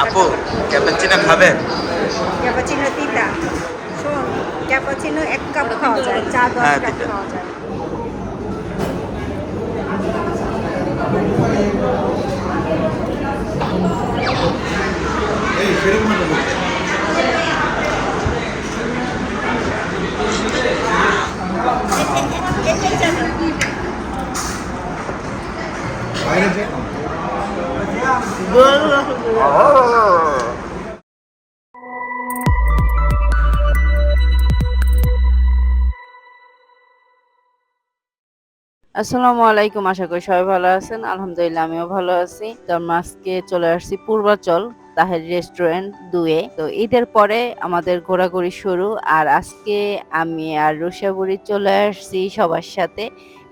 আপু ক্যাপাচিনো খাবেন? ক্যাপাচিনো তিতা। শোন, ক্যাপাচিনো ১ কাপ খাওয়া যায়, চা ১০ হ্যাঁ কাপ তিতা। খাওয়া যায়। এই সেরকম না বলতে। এটাই জানি। বাইরে যে আসসালামু আলাইকুম, আশা করি সবাই ভালো আছেন। আলহামদুলিল্লাহ আমিও ভালো আছি। তো আমরা আজকে চলে আসছি পূর্বাচল তাহের রেস্টুরেন্ট 2-এ। তো ঈদের পরে আমাদের ঘোরাঘুরি শুরু। আর আজকে আমি আর রুষাবুড়ি চলে আসছি সবার সাথে,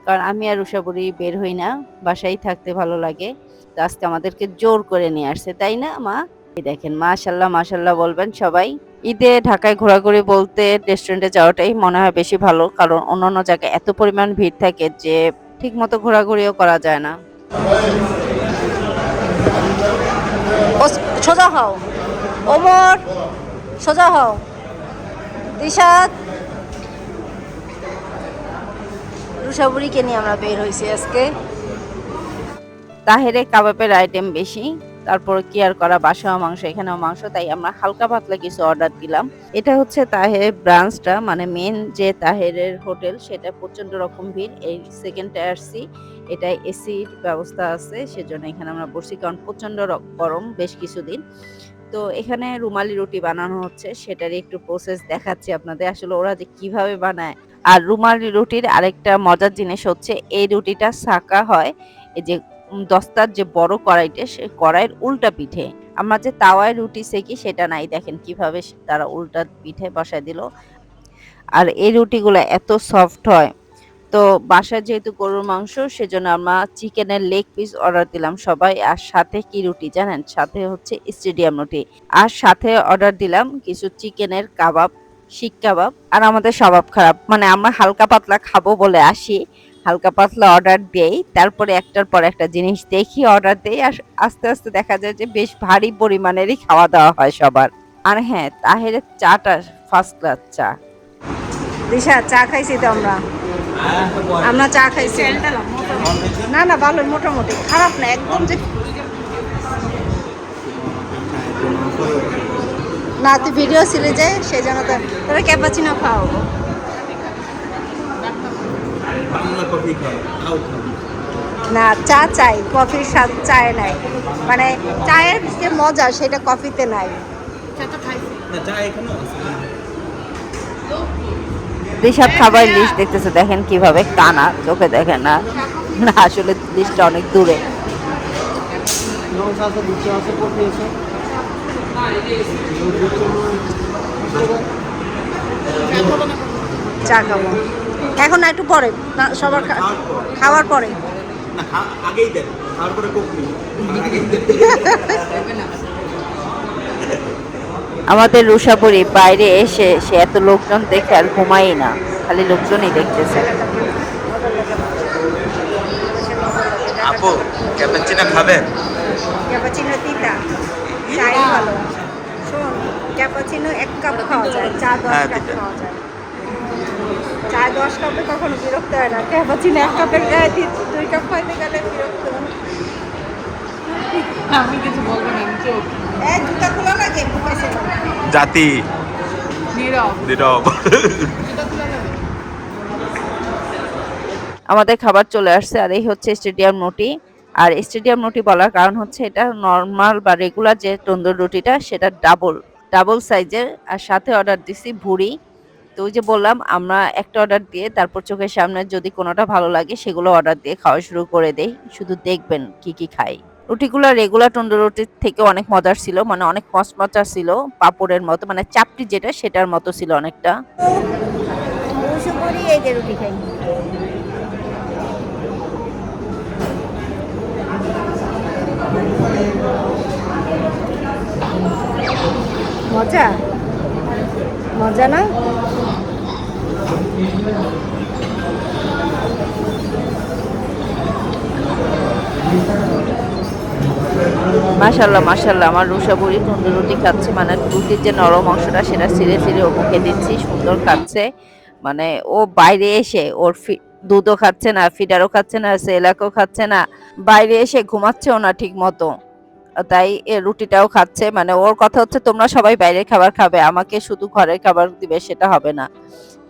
কারণ আমি আর রুষাবুড়ি বের হই না, বাসায় থাকতে ভালো লাগে। তো আজকে আমাদেরকে জোর করে নিয়ে আসছে, তাই না মা? এই দেখেন, মাশাল্লাহ মাশাল্লাহ বলবেন সবাই। ঈদে ঢাকায় ঘোরাঘুরি বলতে রেস্টুরেন্টে যাওয়াটাই মনে হয় বেশি ভালো, কারণ অন্যান্য জায়গায় এত পরিমাণ ভিড় থাকে যে ঠিক মতো ঘোরাঘুরিও করা যায় না। সোজা হও। ওমর, সোজা হও। দিশাত, রুষাবুড়িকে নিয়ে আমরা বের হয়েছি আজকে। তাহেরে কাবাবের আইটেম বেশি, তারপর কি আর করা, বাসাও মাংস, এখানেও মাংস, তাই আমরা হালকা পাতলা কিছু অর্ডার দিলাম। এটা হচ্ছে তাহেরের ব্রাঞ্চটা, মানে মেন যে তাহেরের হোটেল, সেটা প্রচন্ড রকম ভিড়। এই সেকেন্ডে আসছি, এটা এসির ব্যবস্থা আছে, সেজন্য এখানে আমরা বসছি, কারণ প্রচন্ড গরম বেশ কিছুদিন। তো এখানে রুমালি রুটি বানানো হচ্ছে, সেটারই একটু প্রসেস দেখাচ্ছি আপনাদের, আসলে ওরা যে কিভাবে বানায়। আর রুমালি রুটির আরেকটা মজার জিনিস হচ্ছে, এই রুটিটা ছাঁকা হয় এই যে দস্তার যে বড় কড়াইটা, সে কড়াইয়ের উল্টা পিঠে। আমরা যে তাওয়ায় রুটি সেকি সেটা নাই, দেখেন কিভাবে তারা উল্টা পিঠে বসায় দিল। আর এই রুটিগুলো এত সফট হয়। তো বাসায় যেহেতু গরুর মাংস, সেজন্য আমরা চিকেনের লেগ পিস অর্ডার দিলাম সবাই। আর সাথে কি রুটি জানেন? সাথে হচ্ছে স্টেডিয়াম রুটি। আর সাথে অর্ডার দিলাম কিছু চিকেনের কাবাব, শিক কাবাব। আর আমাদের স্বভাব খারাপ, মানে আমরা হালকা পাতলা খাবো বলে আসি, হালকা পাতলা অর্ডার দেই, তারপরে একটার পর একটা জিনিস দেখি অর্ডার দেই, আর আস্তে আস্তে দেখা যায় যে বেশ ভারী পরিমাণেরই খাওয়া দাওয়া হয় সবার। আর হ্যাঁ, তাহেরের চাটা ফার্স্ট ক্লাস চা। দিশা, চা খাইছি তো আমরা। আমরা চা খাইছি। না না, ভালো, মোটামুটি খারাপ না একদম যে। না, তুই ভিডিও ছিলে যে, সেই জন্য তোরা ক্যাপাচিনো খাও। বাংলা কফি খাও, খাও খাও। না, চা চাই, কফির স্বাদ চায়ে নাই। মানে চায়ের যে মজা সেটা কফিতে নাই। না চা এখানেও আছে। যেসব খাবার লিস্ট দেখতেছে, দেখেন কিভাবে কানা চোখে দেখে না, না আসলে লিস্টটা অনেক দূরে। চা খাবো এখন না, একটু পরে, না সবার খাওয়ার পরে। না আগেই দেন, তারপরে কোক নিন। আমাদের রুষাপুরি বাইরে এসে সে এত লোকজন দেখে আর ঘুমাই না, খালি লোকজনই দেখতেছে। আপু ক্যাপাচিনো খাবেন? ক্যাপাচিনো তিতা, চাই ভালো। শোন, ক্যাপাচিনো ১ কাপ খাওয়া যায়, চা ১০ হ্যাঁ কাপ তিতা। খাওয়া যায়। চা ১০ কাপে কখনো বিরক্ত হয় না, ক্যাপাচিনো ১ কাপের গায়ে ২ কাপ খাইতে গেলে বিরক্ত হয়। আমি কিছু বলবো না, আমি চোখ জুতা খোলা লাগে বুকেছে। জাতি নীরব। নীরব। জুতা খুলে যাবে। আমাদের খাবার চলে আসছে, আর এই হচ্ছে স্টেডিয়াম রুটি। আর স্টেডিয়াম রুটি বলার কারণ হচ্ছে, এটা নর্মাল বা রেগুলার যে তন্দুর রুটিটা, সেটা ডাবল ডাবল সাইজের। আর সাথে অর্ডার দিছি ভুড়ি। তো ওই যে বললাম, আমরা একটা অর্ডার দিয়ে তারপর চোখের সামনে যদি কোনোটা ভালো লাগে সেগুলো অর্ডার দিয়ে খাওয়া শুরু করে দেই। শুধু দেখবেন কি কি খাই। রুটিগুলো রেগুলার তন্দুর রুটির থেকে অনেক মজার ছিল, মানে অনেক মচমচা ছিল, পাপড়ের মতো, মানে চাপটি যেটা সেটার মতো ছিল অনেকটা। বসে পড়ি, এই যে রুটি খাই। মজা, মজা না? মাশাল্লাহ মাশাল্লাহ, আমার রুষা বুড়ি তন্দুর রুটি খাচ্ছে, মানে রুটির যে নরম অংশটা সেটা ছিঁড়ে ছিঁড়ে ও মুখে দিচ্ছি, সুন্দর খাচ্ছে। মানে ও বাইরে এসে ওর দুধও খাচ্ছে না, ফিডারও খাচ্ছে না, সেলাকও খাচ্ছে না, বাইরে এসে ঘুমাচ্ছেও না ঠিক মতো। তাই এ রুটিটাও খাচ্ছে, মানে ওর কথা হচ্ছে তোমরা সবাই বাইরের খাবার খাবে, আমাকে শুধু ঘরের খাবার দিবে সেটা হবে না।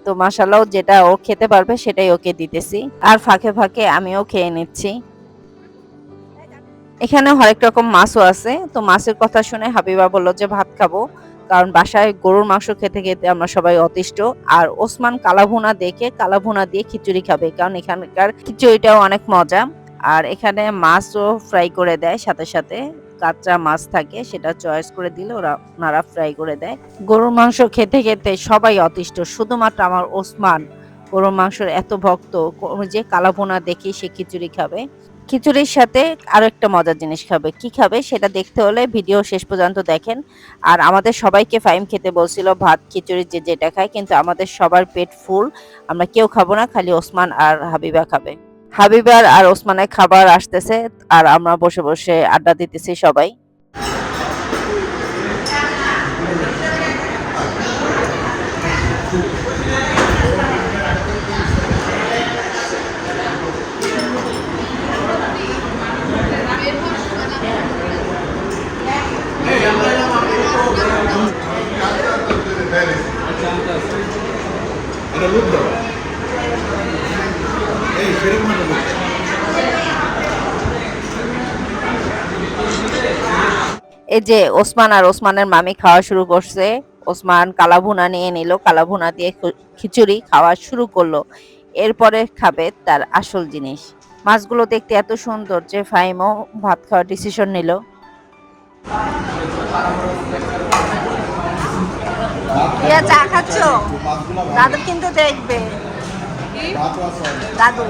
তো মাশাআল্লাহ যেটা ও খেতে পারবে সেটাই ওকে দিতেছি, আর ফাঁকে ফাঁকে আমিও খেয়ে নিচ্ছি। এখানে হরেক রকম মাছও আছে, তো মাছের কথা শুনে হাবিবা বলল যে ভাত খাবো, কারণ বাসায় গরুর মাংস খেতে খেতে আমরা সবাই অতিষ্ঠ। আর ওসমান কালাভুনা দেখে কালাভুনা দিয়ে খিচুড়ি খাবে, কারণ এখানকার খিচুড়িটাও অনেক মজা। আর এখানে মাছও ফ্রাই করে দেয়, সাথে সাথে কাঁচা মাছ থাকে, সেটা চয়েস করে দিলে ওনারা ফ্রাই করে দেয়। গরুর মাংস খেতে খেতে সবাই অতিষ্ঠ, শুধুমাত্র আমার ওসমান গরুর মাংসের এত ভক্ত যে কালাভুনা দেখি সে খিচুড়ি খাবে। খিচুড়ির সাথে আরো একটা মজার জিনিস খাবে, কি খাবে সেটা দেখতে হলে ভিডিও শেষ পর্যন্ত দেখেন। আর আমাদের সবাইকে ফাইম খেতে বলছিল, ভাত খিচুড়ি যে যেটা খায়, কিন্তু আমাদের সবার পেট ফুল, আমরা কেউ খাবো না, খালি ওসমান আর হাবিবা খাবে। হাবিবার আর ওসমানের খাবার আসতেছে, আর আমরা বসে বসে আড্ডা দিতেছি সবাই। এটা লুক দাও, এই সেরকম একটা লুক। এই যে ওসমান আর ওসমানের মামি খাওয়া শুরু করছে। ওসমান কালাভুনা নিয়ে নিল, কালাভুনা দিয়ে খিচুড়ি খাওয়া শুরু করলো। এরপরে খাবে তার আসল জিনিস। মাছগুলো দেখতে এত সুন্দর যে ফাইমও ভাত খাওয়ার ডিসিশন নিল। প্রিয়া চা খাচ্ছ? দাদু কিন্তু দেখবে, দাদু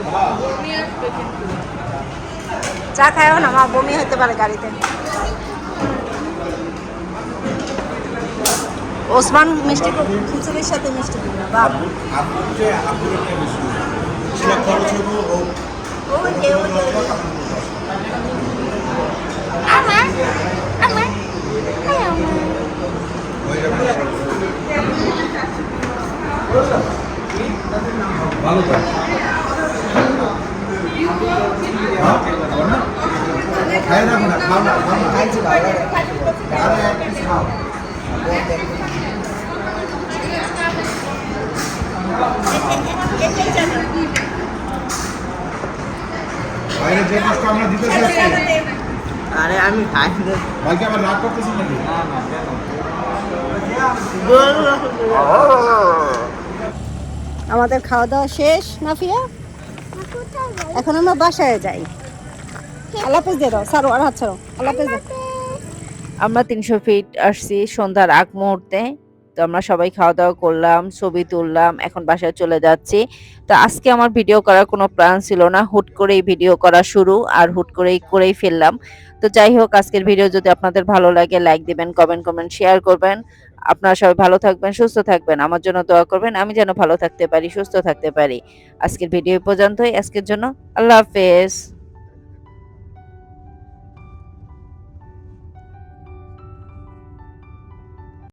চা খায়ও না, মা বমি হতে পারে গাড়িতে। ওসমান মিষ্টি খিচুড়ির সাথে মিষ্টি দিবে না, বাপ ভালো তো খাই না, খাও না, খাইছি ভালো, আরে এক পিস খাও। বাইরে যে কষ্ট আমরা দিতেছি আজকে, আরে আমি খাই ভাইকে আবার রাগ করতেছি নাকি? আমাদের খাওয়া দাওয়া শেষ নাফিয়া, এখন আমরা বাসায় যাই। আল্লাহ হাফেজ দিয়ে দাও, সারো আর হাত ছাড়ো, আল্লাহ হাফেজ দাও। আমরা 300 ফিট আসছি সন্ধ্যার আগ মুহূর্তে। তো আমরা সবাই খাওয়া দাওয়া করলাম, ছবি তুললাম, এখন বাসায় চলে যাচ্ছি। তো আজকে আমার ভিডিও করার কোনো প্ল্যান ছিল না, হুট করেই ভিডিও করা শুরু, আর হুট করেই ফেললাম। তো যাই হোক, আজকের ভিডিও যদি আপনাদের ভালো লাগে লাইক দিবেন, কমেন্ট শেয়ার করবেন। আপনারা সবাই ভালো থাকবেন, সুস্থ থাকবেন, আমার জন্য দোয়া করবেন, আমি যেন ভালো থাকতে পারি, সুস্থ থাকতে পারি। আজকের ভিডিও পর্যন্তই, আজকের জন্য আল্লাহ হাফেজ।